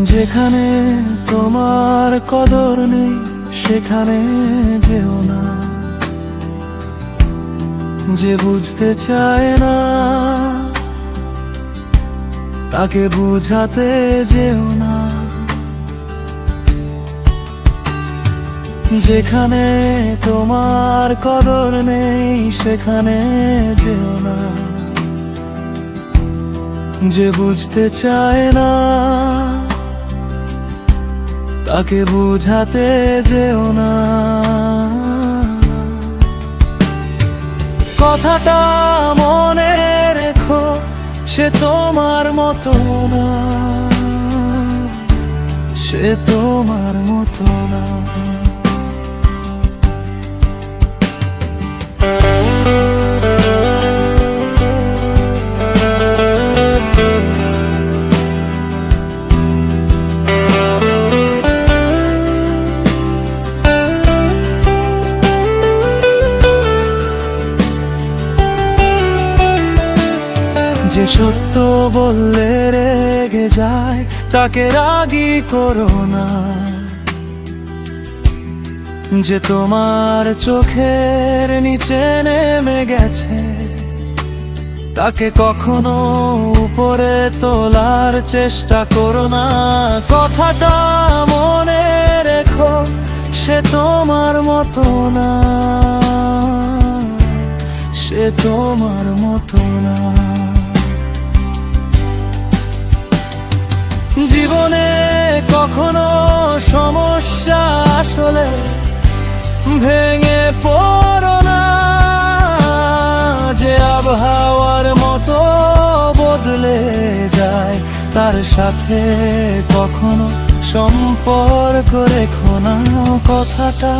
যেখানে তোমার কদর নেই সেখানে যেও না। যে বুঝতে চায় না তাকে বুঝাতে যেও না। যেখানে তোমার কদর নেই সেখানে যেও না। যে বুঝতে চায় না তাকে বুঝাতে যেও না। কথাটা মনে রেখো, সে তোমার মতো না, সে তোমার মতো না। যে সত্য বললে রেগে যায় তাকে রাগী করো না। যে তোমার চোখের নিচে নেমে গেছে তাকে কখনো উপরে তোলার চেষ্টা করো না। কথাটা মনে রেখো, সে তোমার মতো না, সে তোমার মতো না। জীবনে কখনো সমস্যা আসলে ভেঙে পড়ো না। যে আবহাওয়ার মতো বদলে যায় তার সাথে কখনো সম্পর্ক রেখো না। কথাটা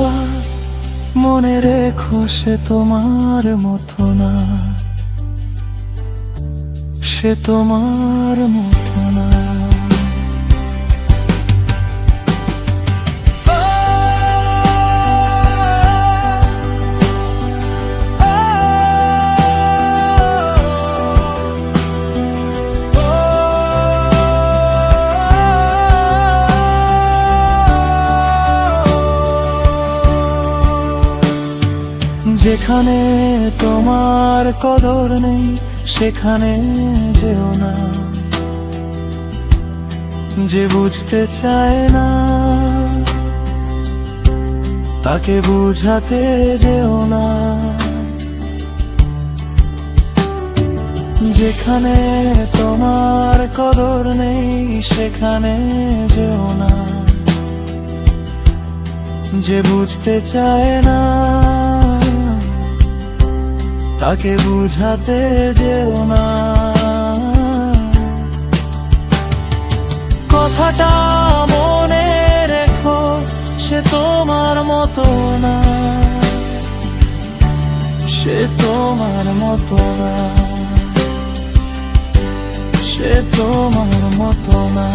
মনে রেখো, সে তোমার মতো না, সে তোমার মতো না। যেখানে তোমার কদর নেই সেখানে যেও না। যে বুঝতে চায় না তাকে বুঝাতে যেও না। যেখানে তোমার কদর নেই সেখানে যেও না। যে বুঝতে চায় না তাকে বুঝাতে যেও না। কথাটা মনে রেখো, সে তোমার মতো না, সে তোমার মতো না, সে তোমার মতো না।